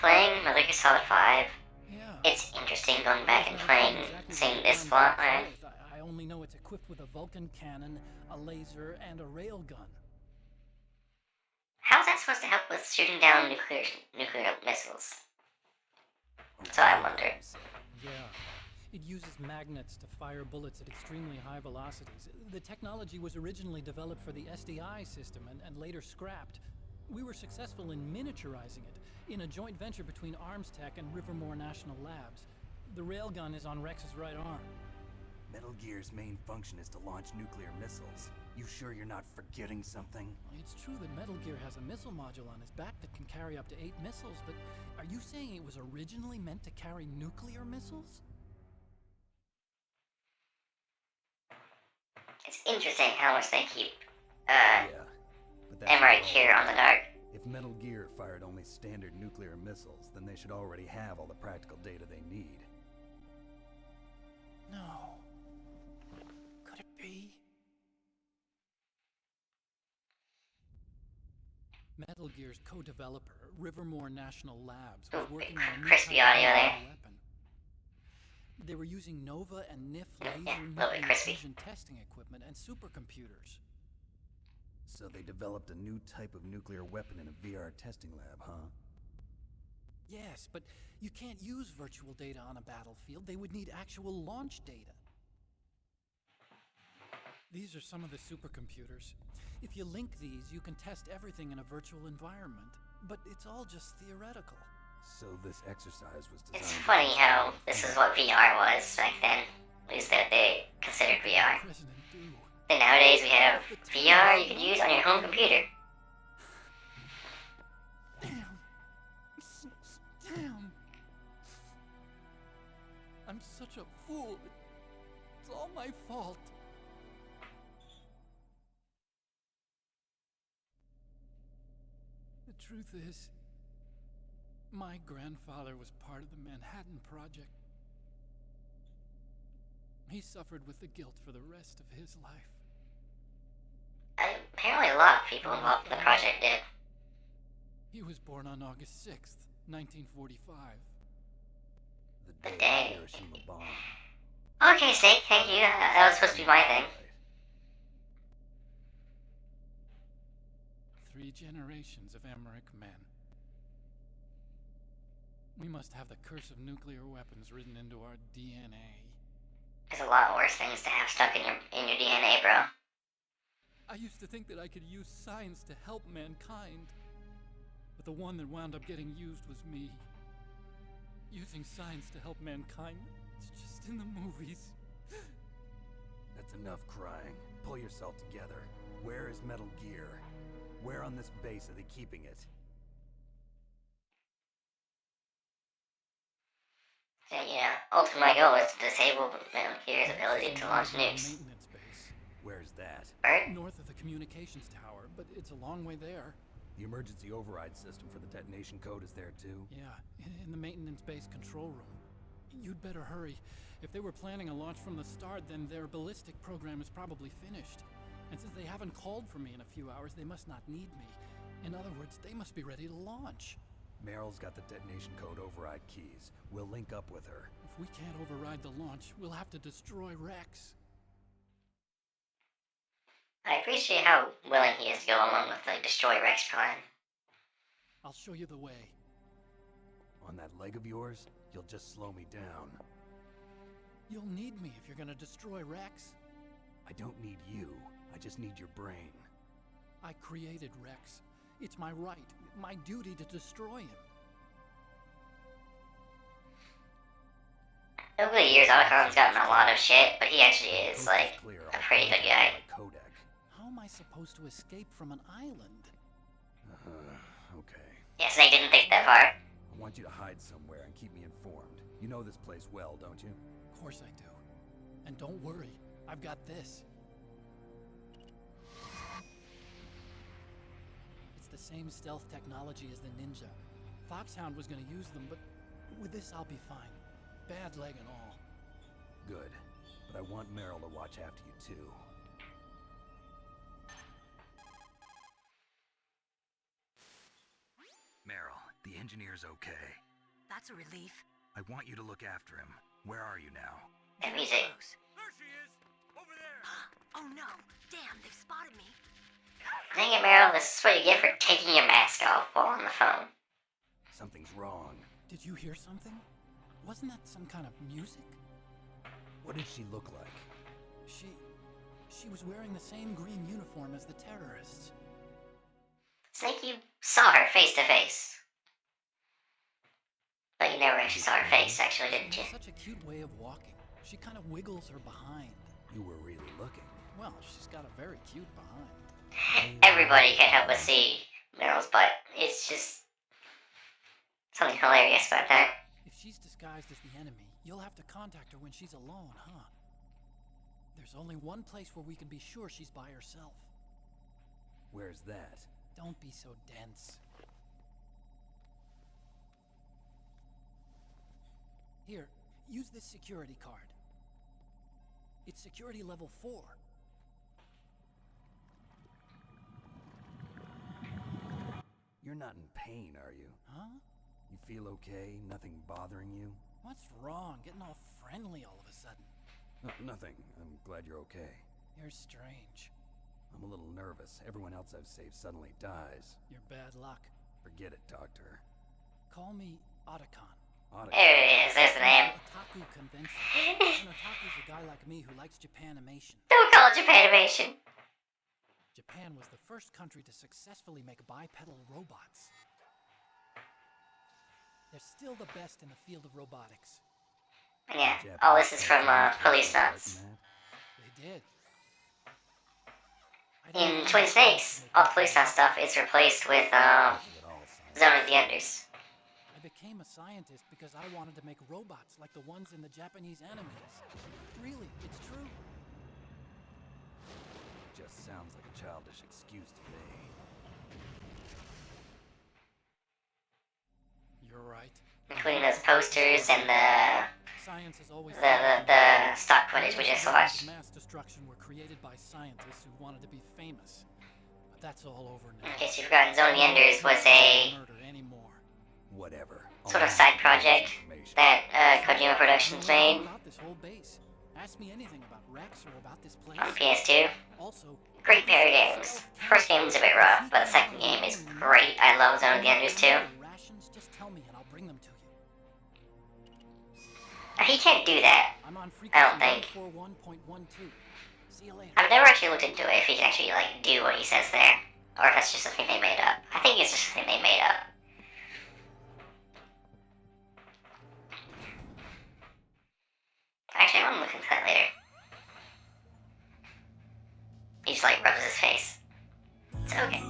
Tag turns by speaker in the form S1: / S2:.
S1: playing Metal Gear Solid 5.
S2: Yeah.
S1: It's interesting going back and
S2: Yes,
S1: playing,
S2: exactly
S1: seeing
S2: what
S1: this
S2: I'm
S1: plot
S2: going
S1: line.
S2: with. I only know it's equipped with a Vulcan cannon, a laser, and a railgun.
S1: How's that supposed to help with shooting down nuclear missiles? So I wonder.
S2: Yeah. It uses magnets to fire bullets at extremely high velocities. The technology was originally developed for the SDI system and later scrapped. We were successful in miniaturizing it in a joint venture between ArmsTech and Rivermore National Labs. The railgun is on Rex's right arm.
S3: Metal Gear's main function is to launch nuclear missiles. You sure you're not forgetting something?
S2: It's true that Metal Gear has a missile module on his back that can carry up to 8 missiles, but are you saying it was originally meant to carry nuclear missiles?
S1: It's interesting how much they keep
S3: Yeah, but that's
S1: Emery
S3: not all.
S1: Cure on the dark.
S3: If Metal Gear fired only standard nuclear missiles, then they should already have all the practical data they need.
S2: No. Could it be? Metal Gear's co-developer, Rivermore National Labs, was working on a new
S1: crispy
S2: type of
S1: audio there.
S2: nuclear weapon. They were using Nova and NIF
S1: Yeah,
S2: laser
S1: a little bit
S2: nuclear
S1: crispy.
S2: fusion testing equipment and supercomputers.
S3: So they developed a new type of nuclear weapon in a VR testing lab, huh?
S2: Yes, but you can't use virtual data on a battlefield. They would need actual launch data. These are some of the supercomputers. If you link these, you can test everything in a virtual environment. But it's all just theoretical.
S3: So this exercise was designed
S1: It's
S3: to
S1: funny
S3: test
S1: how
S3: everything.
S1: this is what VR was back then. At least that they considered
S2: What did
S1: VR.
S2: the president do?
S1: Then nowadays we have VR you can use on your home computer.
S2: Damn. Damn. I'm such a fool. It's all my fault. The truth is, my grandfather was part of the Manhattan Project. He suffered with the guilt for the rest of his life.
S1: Apparently a lot of people involved in the project did.
S2: He was born on August 6th, 1945.
S3: The
S1: The
S3: day of
S1: day.
S3: Hiroshima bomb.
S1: Okay, Snake, thank you. That was supposed to be my thing.
S3: Right.
S2: 3 generations of Emmerich men. We must have the curse of nuclear weapons written into our DNA.
S1: There's a lot worse things to have stuck in your DNA, bro.
S2: I used to think that I could use science to help mankind. But the one that wound up getting used was me. Using science to help mankind, it's just in the movies.
S3: That's enough crying. Pull yourself together. Where is Metal Gear? Where on this base are they keeping it?
S1: So, ultimately my goal is to disable Metal Gear's ability to launch nukes.
S2: Maintenance base.
S3: Where's that?
S1: Bert?
S2: North of the communications tower, but it's a long way there.
S3: The emergency override system for the detonation code is there too?
S2: Yeah, in the maintenance base control room. You'd better hurry. If they were planning a launch from the start, then their ballistic program is probably finished. And since they haven't called for me in a few hours, they must not need me. In other words, they must be ready to launch.
S3: Meryl's got the detonation code override keys. We'll link up with her.
S2: If we can't override the launch, we'll have to destroy Rex.
S1: I appreciate how willing he is to go along with the Destroy Rex plan.
S2: I'll show you the way.
S3: On that leg of yours, you'll just slow me down.
S2: You'll need me if you're gonna destroy Rex.
S3: I don't need you. I just need your brain.
S2: I created Rex. It's my right, my duty to destroy him.
S1: Over the years, Otacron's gotten a lot of shit, but he actually is, like, a pretty good guy.
S3: Kodak.
S2: How am I supposed to escape from an island?
S3: Okay.
S1: Yeah, Snake didn't think that far.
S3: I want you to hide somewhere and keep me informed. You know this place well, don't you?
S2: Of course I do. And don't worry, I've got this. It's the same stealth technology as the Ninja. Foxhound was gonna use them, but with this I'll be fine. Bad leg and all.
S3: Good. But I want Meryl to watch after you too. Meryl, The engineer's okay.
S4: That's a relief.
S3: I want you to look after him. Where are you now?
S1: That
S4: Very
S1: music.
S4: close.
S3: There she is! Over there!
S4: Oh no! Damn, they've spotted me.
S1: Dang it, Meryl, this is what you get for taking your mask off while on the phone.
S3: Something's wrong.
S2: Did you hear something? Wasn't that some kind of music?
S3: What did she look like?
S2: She was wearing the same green uniform as the terrorists.
S1: Snake, you saw her face to face. But you never actually saw her face, actually, didn't
S2: She
S1: you?
S2: has such a cute way of walking. She kind of wiggles her behind.
S3: You were really looking.
S2: Well, she's got a very cute behind.
S1: Everybody can help but see Meryl's butt. It's just something hilarious about that.
S2: If she's disguised as the enemy, you'll have to contact her when she's alone, huh? There's only one place where we can be sure she's by herself.
S3: Where's that?
S2: Don't be so dense. Here, use this security card. It's security level 4.
S3: You're not in pain, are you?
S2: Huh?
S3: You feel okay? Nothing bothering you?
S2: What's wrong? Getting all friendly all of a sudden.
S3: Nothing. I'm glad you're okay.
S2: You're strange.
S3: I'm a little nervous. Everyone else I've saved suddenly dies.
S2: You're bad luck.
S3: Forget it, Doctor.
S2: Call me Otacon.
S1: There it is, there's the name.
S2: Otaku convention. An otaku's a guy like me who likes Japanimation.
S1: Don't call it Japanimation.
S2: Japan was the first country to successfully make bipedal robots. They're still the best in the field of robotics.
S1: And yeah, all this is from Policenauts.
S2: They did.
S1: In Twin Snakes, all the Policenauts stuff is replaced with Zone of the Enders.
S2: I became a scientist because I wanted to make robots like the ones in the Japanese animes. Really, it's true.
S3: Just sounds like a childish excuse to me.
S2: You're right.
S1: Including those posters and
S2: Science has always
S1: the stock footage we just watched.
S2: Mass destruction were created by scientists who wanted to be famous. But that's all over now.
S1: In case you've forgotten, Zone of the Enders was a
S2: Murder anymore.
S3: Whatever.
S1: sort of side project that Kojima Productions made
S2: About this whole base. Ask me anything about Rex or about this place.
S1: on PS2.
S2: Also,
S1: Great pair of games. First game's a bit rough, but the second game is great. I love Zone of the Enders too.
S2: Rations, just tell me and I'll bring them to you.
S1: He can't do that.
S2: I'm on
S1: I don't think.
S2: frequency 141.12. See you later.
S1: I've never actually looked into it if he can actually like do what he says there, or if that's just something they made up. I think it's just something they made up. Actually, I'm gonna look into that later. He just like rubs his face. It's okay.